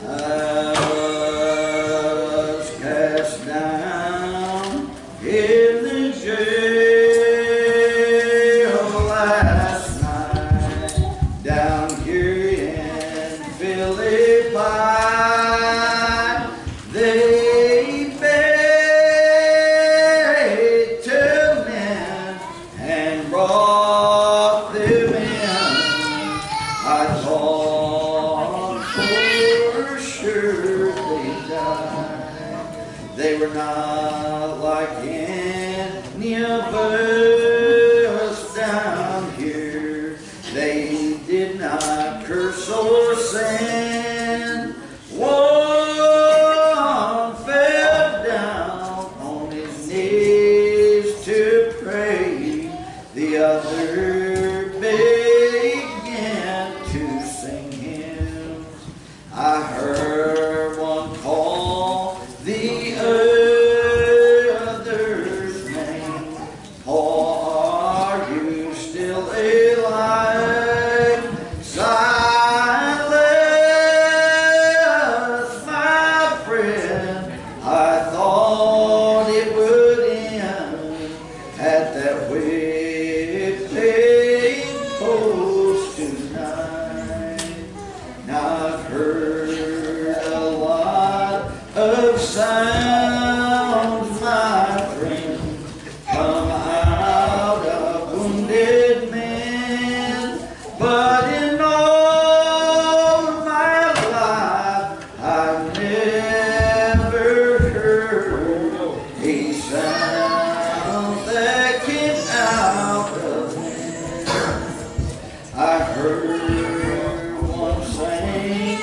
I was cast down in the jail last night, down here in Philippi. They buried 2 men and brought them in. I thought for sure they died. They were not like any of us down here. They did not curse or sin. One fell down on his knees to pray. The other began to sing hymns. I heard one call the other's name. Paul, are you still alive? Silas, my friend, I thought it would end at that whipping post tonight. Now I've heard a lot of sounds, my friend, come out of wounded men, but in all my life I've never heard a sound that came out of men. I heard one sing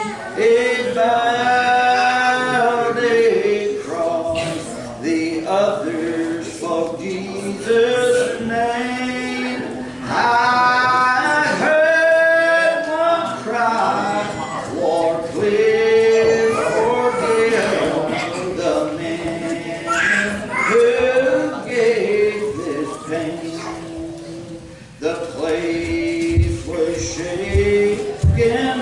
about a cross, the others spoke Jesus' name. I heard one cry, Lord, please forgive the man who gave this pain. The place was shaken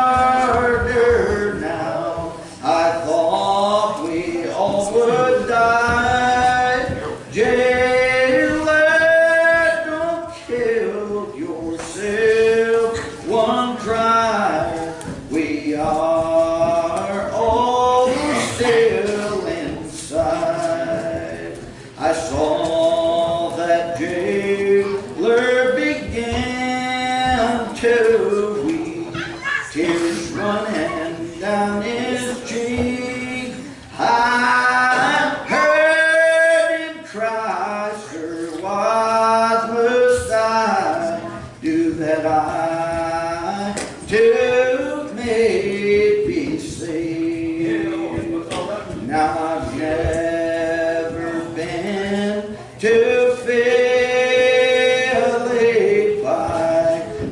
harder now. I thought we all would die. Jailer, don't kill yourself. One cry, we are all still inside. I saw that jailer began to weep, tears running down his cheek. I heard him cry, sir, what must I do that I too may be saved? Now I've never been to Philippi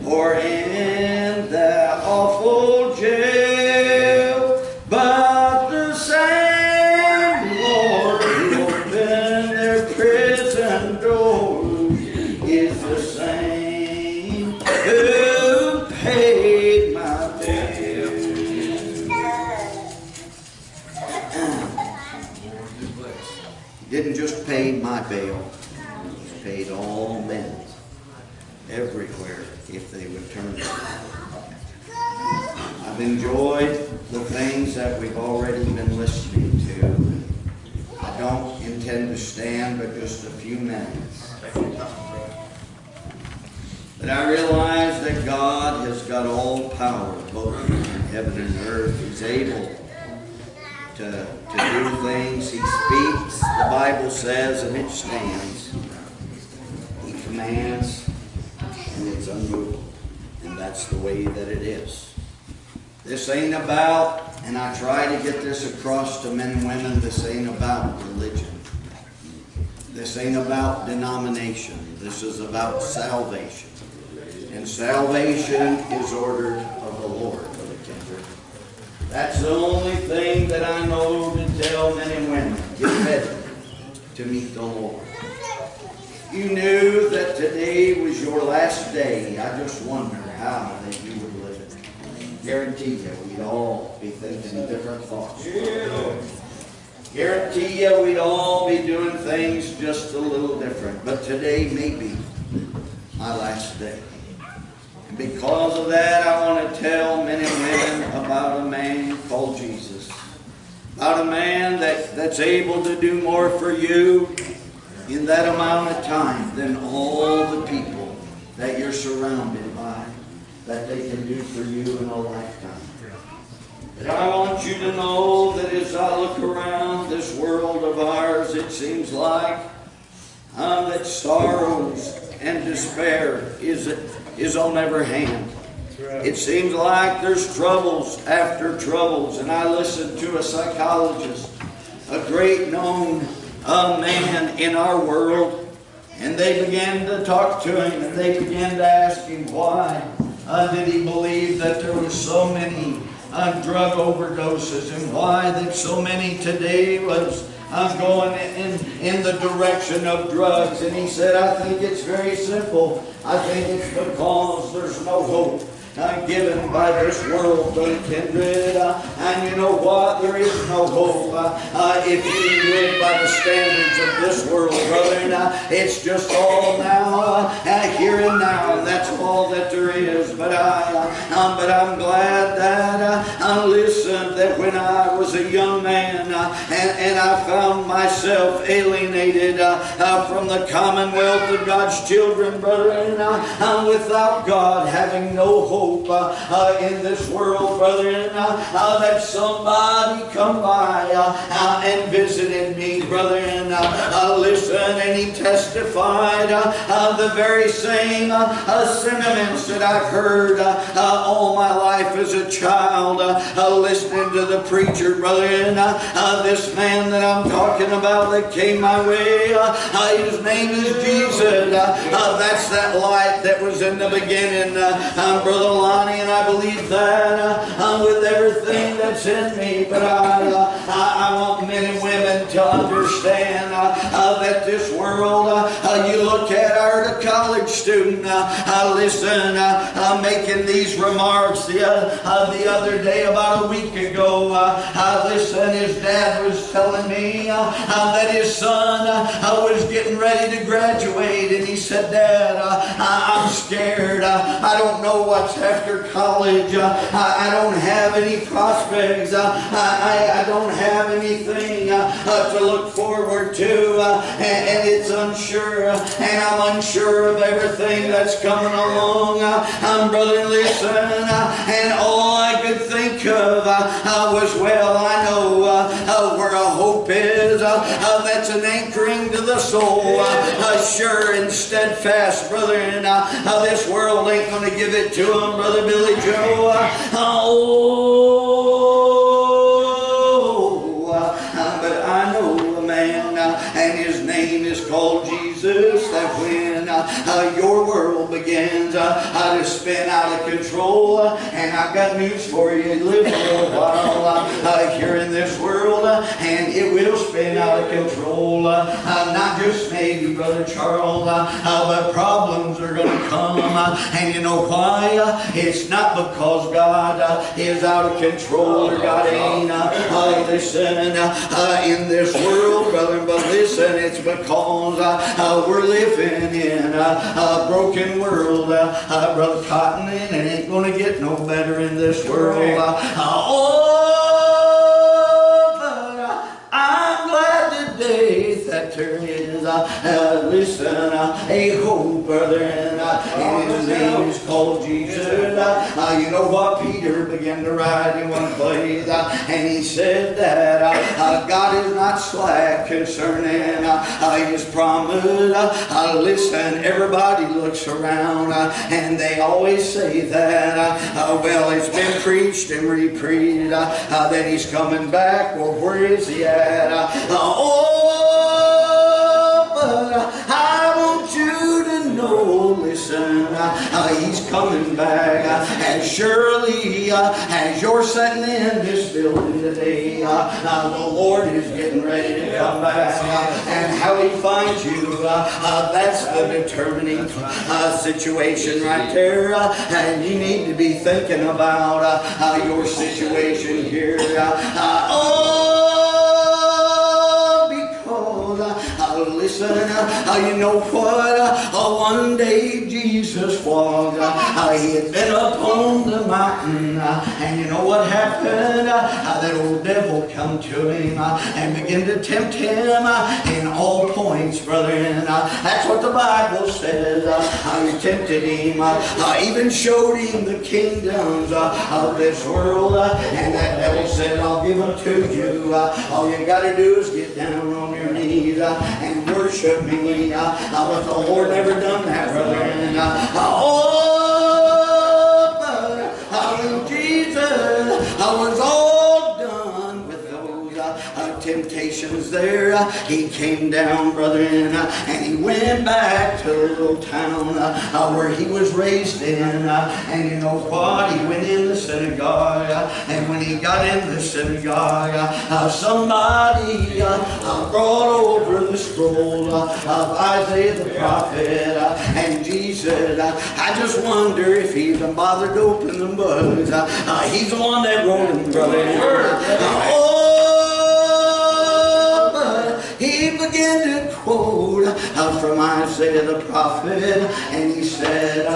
or in that awful jail, but the same Lord who opened their prison doors is the same who paid my bill. He didn't just pay my bail, he paid all men everywhere if they would turn to him. I've enjoyed the things that we've already been listening to. I don't intend to stand but just a few minutes. But I realize that God has got all power, both in heaven and earth. He's able to do things. He speaks, the Bible says, and it stands. He commands, and it's unmovable. And that's the way that it is. This ain't about, and I try to get this across to men and women, this ain't about religion. This ain't about denomination. This is about salvation. And salvation is ordered of the Lord. That's the only thing that I know to tell men and women. Get ready to meet the Lord. You knew that today was your last day. I just wonder how that you would live it. guarantee you we'd all be thinking different thoughts. Guarantee you we'd all be doing things just a little different. But today may be my last day. And because of that, I want to tell men and women about a man called Jesus. About a man that's able to do more for you in that amount of time than all the people that you're surrounded by that they can do for you in a lifetime. And I want you to know that as I look around this world of ours, it seems like that sorrows and despair is on every hand. It seems like there's troubles after troubles. And I listened to a psychologist, a great known man in our world, and they began to talk to him, and they began to ask him why did he believe that there were so many drug overdoses, and why that so many today was going in the direction of drugs. And he said, I think it's very simple. I think it's because there's no hope given by this world, Brother Kindred. And you know what? There is no hope if you live by the standards of this world, brother. It's just all now, here and now, and that's all that there is. But I'm glad that I listened, that when I was a young man and I found myself alienated from the commonwealth of God's children, brother, and without God, having no hope in this world, brother, that somebody come by and visited me, brother, and listen, and he testified the very same sentiments that I've heard all my life as a child, listening to the preacher, brother, and this man that I'm talking about that came my way, his name is Jesus. That's that light that was in the beginning, Brother Lonnie, and I believe that with everything that's in me. But I want men and women to understand that this world, you look at our college student, listen, making these remarks the other day, about a week ago, listen, his dad was telling me that his son was getting ready to graduate, and he said, Dad, I'm scared. I don't know what's after college. I don't have any prospects. I don't have anything to look forward to, and it's unsure, and I'm unsure of everything that's coming along. Brother, listen, and all I could think of was, well, I know where a hope is. That's an anchoring to the soul, sure and steadfast, brother, and this world ain't going to give it to him, Brother Billy Joe. But I know a man, and his name is called Jesus, that when your world begins to spin out of control, and I've got news for you, live for a while here in this world, and it will spin out of control. Not just maybe, Brother Charles, but problems are going to come, and you know why? It's not because God is out of control, or God ain't listen in this world, brother, but listen, it's because we're living in a broken world, Brother Cotton, and it ain't going to get no better in this world. I'm glad today that there is, listen, a hope, brother, and his name is called Jesus. You know what? Peter began to write in one place, and he said that God is not slack concerning his promise. Listen, everybody looks around, and they always say that, well, it's been preached and repreached, that he's coming back. Well, where is he at? But I want you to know, listen, He's coming back. As surely as you're sitting in this building today, the Lord is getting ready to come back. And how He finds you, that's the determining situation right there. And you need to be thinking about your situation here. Listen, you know what? One day Jesus walked. He had been up on the mountain. And you know what happened? That old devil come to him and began to tempt him in all points, brother. And that's what the Bible says. He tempted him, even showed him the kingdoms of this world. And that devil said, I'll give them to you. All you got to do is get down on your knees and worship me. But the Lord never done that, brother. And, but Jesus was all done with those temptations there. He came down, brother, and he went back to the little town where he was raised in. And you know what? He went in the synagogue. And when he got in the synagogue, somebody brought over the scroll of Isaiah the prophet. And Jesus, I just wonder if he even bothered to open the books. He's the one that wrote them, brother. He began to quote from Isaiah the prophet, and he said,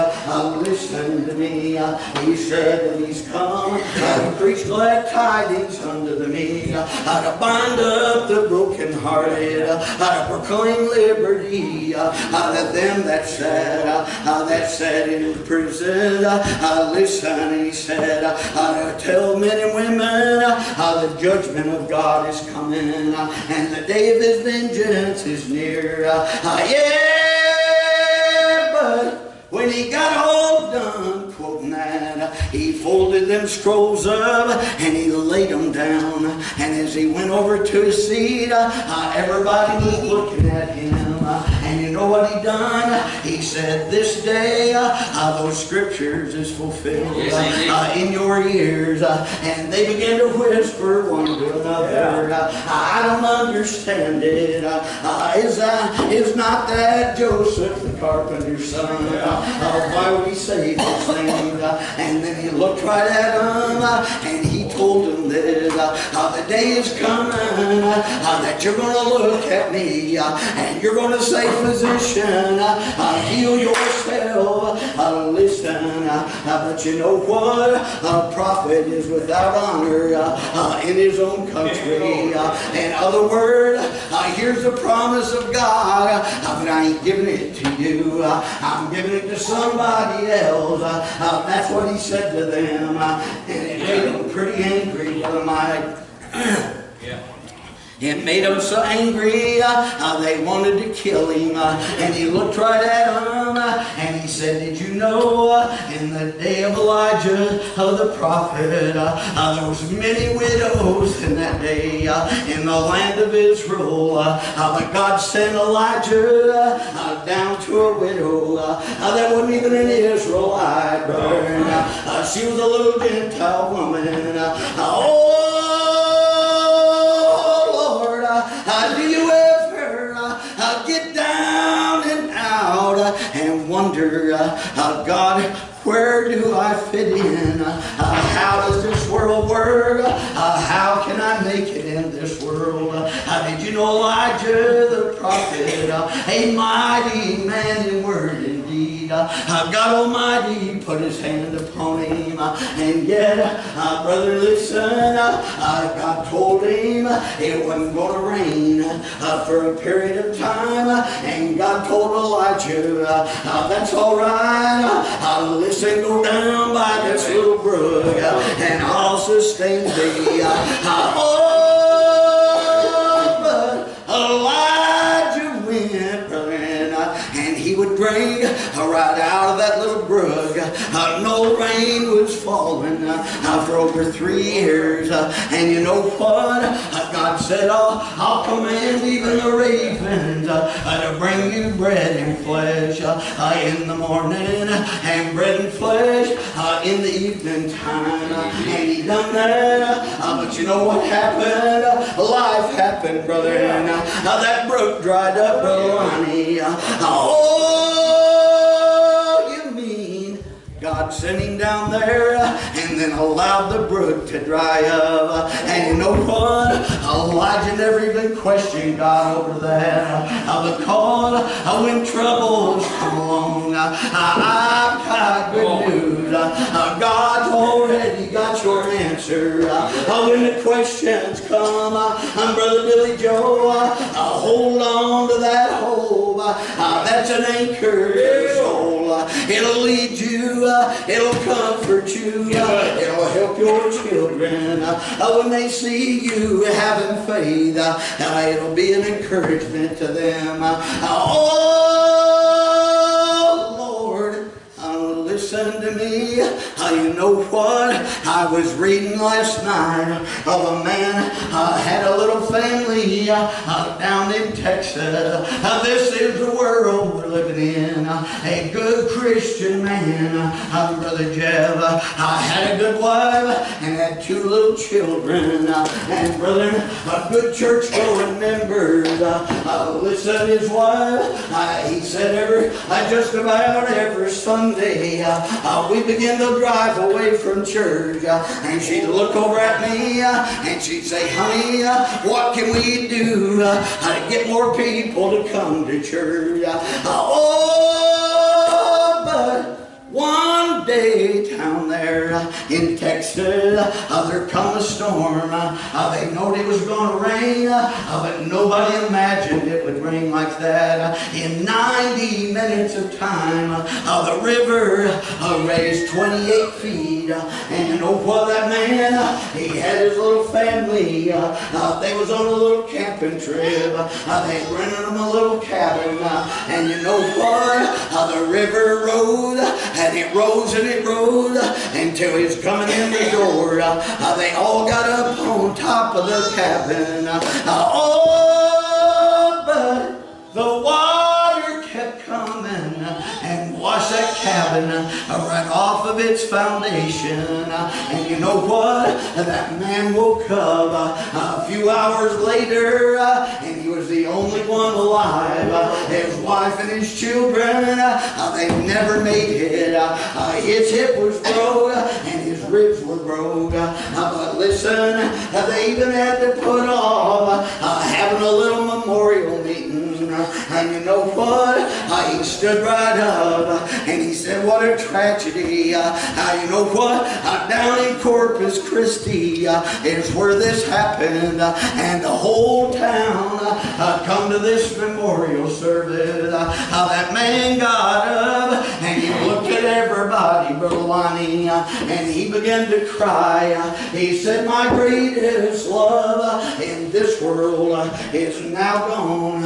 listen to me. He said that he's come to preach glad tidings unto the meek, to bind up the brokenhearted, to proclaim liberty, to them that sat in prison. Listen, he said, to tell men and women the judgment of God is coming, and the day of His vengeance is near. But when he got all done quoting that, he folded them scrolls up and he laid them down. And as he went over to his seat, everybody was looking at him. And you know what he done? He said, this day those scriptures is fulfilled in your ears. And they began to whisper one to another, I don't understand it. Is not that Joseph the carpenter's son? Why would he say these things? And then he looked right at them and he told them this, the day is coming that you're going to look at me and you're going to say, physician, heal yourself. Listen, but you know what? A prophet is without honor in his own country. In other words, here's the promise of God, but I ain't giving it to you. I'm giving it to somebody else. That's what he said to them. And it made them pretty angry, Brother Mike. It made them so angry, they wanted to kill him. And he looked right at them, and he said, did you know, in the day of Elijah, the prophet, there was many widows in that day in the land of Israel. But God sent Elijah down to a widow that wasn't even an Israelite, brother. She was a little Gentile woman. Do you ever get down and out and wonder, God, where do I fit in? How does this world work? How can I make it in this world? Did you know Elijah the prophet, a mighty man in word indeed? God Almighty put His hand upon him, and yet, brother, listen, God told him it wasn't going to rain for a period of time, and God told Elijah, that's all right, listen, go down by this little brook, and I'll sustain thee. But Elijah went, brother, and he would bring right out of that little brook No rain was falling for over 3 years. And you know what? God said, I'll command even the ravens to bring you bread and flesh in the morning and bread and flesh in the evening time. And He done that. But you know what happened? Life happened, brother. And that brook dried up, Brother Lonnie. You mean God sent Him down there and then allowed the brook to dry up? And you know what? Elijah never even questioned God over that. Because when troubles come along, I've got good news. God's already got your answer. When the questions come, Brother Billy Joe, hold on to that hope. That's an anchor to your soul. It'll lead you, it'll comfort you, it'll help your children. When they see you having faith, it'll be an encouragement to them. Listen to me. You know what? I was reading last night of a man had a little family down in Texas. This is the world we're living in. A good Christian man, Brother Jeb, had a good wife and had 2 little children. And brother, good church-going members. Listen, his wife, he said just about every Sunday we began to drive away from church, and she'd look over at me and she'd say, honey, what can we do to get more people to come to church? But one day down there in Texas, there come a storm. They knowed it was going to rain, but nobody imagined it would rain like that. In 90 minutes of time, the river raised 28 feet. And you know what, that man, he had his little family. They was on a little camping trip. They rented them a little cabin. And you know what? The river rose, and it rose and it rose until he was coming in the door. They all got up on top of the cabin. But the water kept coming and washed that cabin right off of its foundation. And you know what? That man woke up a few hours later, and he was the only one alive. His wife and his children, they never made it. His hip was broke and his ribs were broke. But listen, they even had to put off having a little memorial meeting. And you know what? He stood right up and he said, what a tragedy. You know what? Down in Corpus Christi is where this happened. And the whole town come to this memorial service. That man got up and he looked at everybody, Brother Lonnie, and he began to cry. He said, my greatest love in this world is now gone.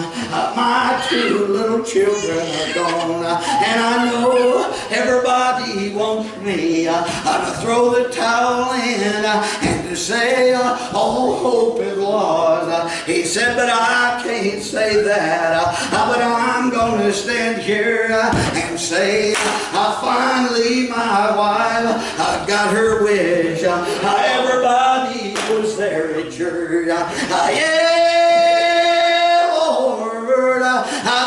My 2 little children are gone. And I know everybody wants me to throw the towel in and to say all hope is lost. He said, but I can't say that. But I'm going to stand here and say, finally my wife got her wish. Everybody was there at church.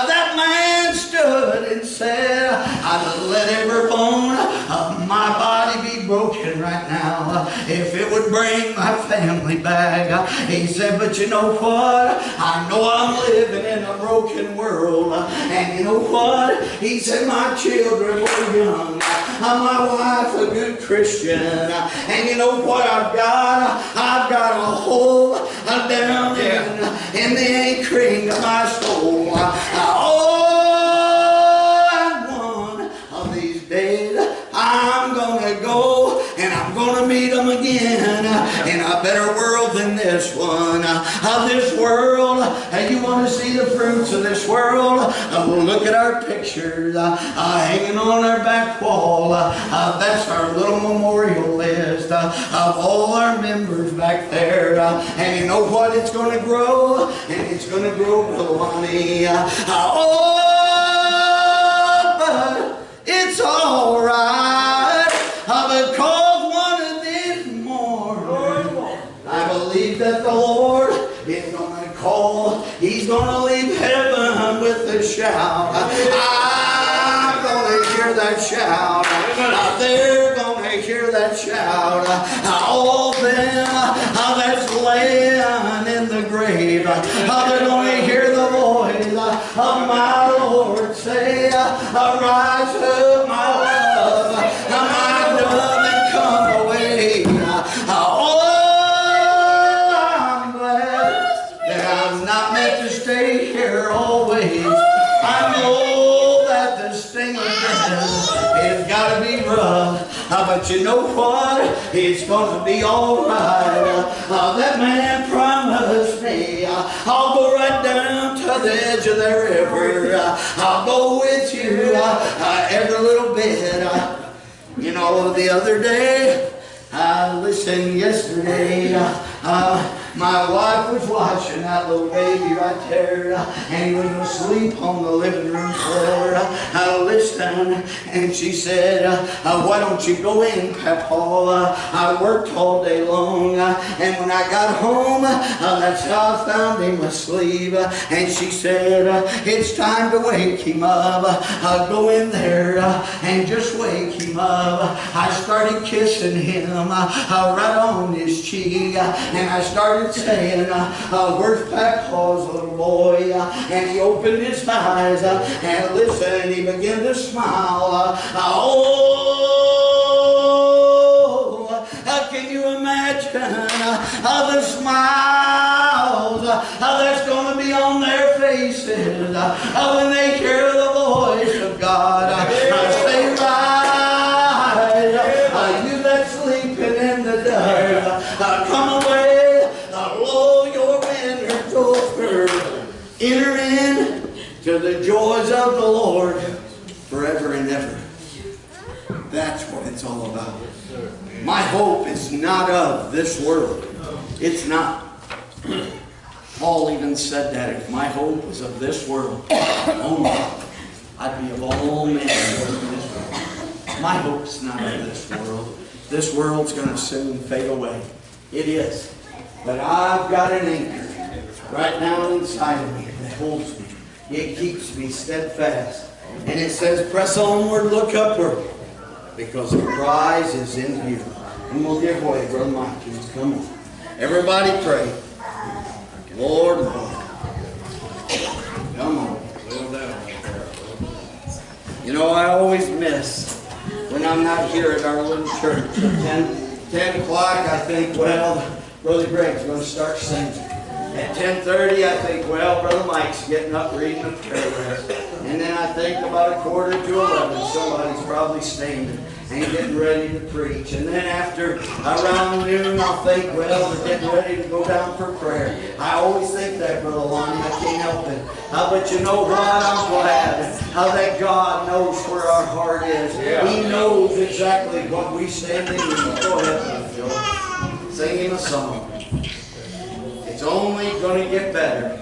That man stood and said, I'd let every bone of my body be broken right now if it would bring my family back. He said, but you know what? I know I'm living in a broken world. And you know what? He said, my children were young. My wife a good Christian. And you know what I've got? I've got a hole down in the anchoring of my soul. And one of these days I'm gonna go and I'm gonna meet meet them again in a better world than this one. This world, you want to see the fruits of this world? Look at our pictures hanging on our back wall. That's our little memorial list of all our members back there. And you know what? It's going to grow, and it's going to grow, Brother Lonnie. But it's all right, because one of these mornings, I believe that the Lord is going to call. He's going to leave heaven with a shout. I'm going to hear that shout. They're going to hear that shout. All them that's laying in the grave, they're going to hear the voice of my Lord say, rise up, my love, my dove, and come away. Oh, I'm glad that I'm not meant to stay here always. I know that the sting of death has got to be rough, but you know what? It's going to be all right. That man promised me I'll go right down to the edge of the river. I'll go with you every little bit. You know, the other day, listen, yesterday, my wife was watching that little baby right there, and he was asleep on the living room floor. Listen, and she said, why don't you go in, Papa? I worked all day long, and when I got home, that's how I found him asleep. And she said, it's time to wake him up. Go in there and just wake him up. I started kissing him right on his cheek, and I started saying, where's Papa's little boy? And he opened his eyes, and listen, he began to smile. Can you imagine the smiles that's going to be on their faces when they hear the voice of God say, rise, you that's sleeping in the dark, come away. Blow your banner over. Enter in to the joys of the Lord forever and ever. That's what it's all about. My hope is not of this world. It's not. Paul even said that. If my hope was of this world, oh my, I'd be of all men in this world. My hope's not of this world. This world's going to soon fade away. It is. But I've got an anchor right now inside of me that holds me. It keeps me steadfast. And it says, press onward, look upward, because the prize is in view. And we'll give way, Brother Mike. Come on. Everybody pray. Lord, Lord. Come on. You know, I always miss when I'm not here at our little church. At 10 o'clock, I think, well, Brother Greg's going to start singing. At 10:30, I think, well, Brother Mike's getting up reading a prayer list. And then I think about 11:15, somebody's probably standing and getting ready to preach. And then after around noon, I'll think, well, they're getting ready to go down for prayer. I always think that, Brother Lonnie. I can't help it. But you know what? I'm glad that God knows where our heart is. He knows exactly what we stand in need. Go ahead, Brother Joe. Sing him a song. It's only going to get better.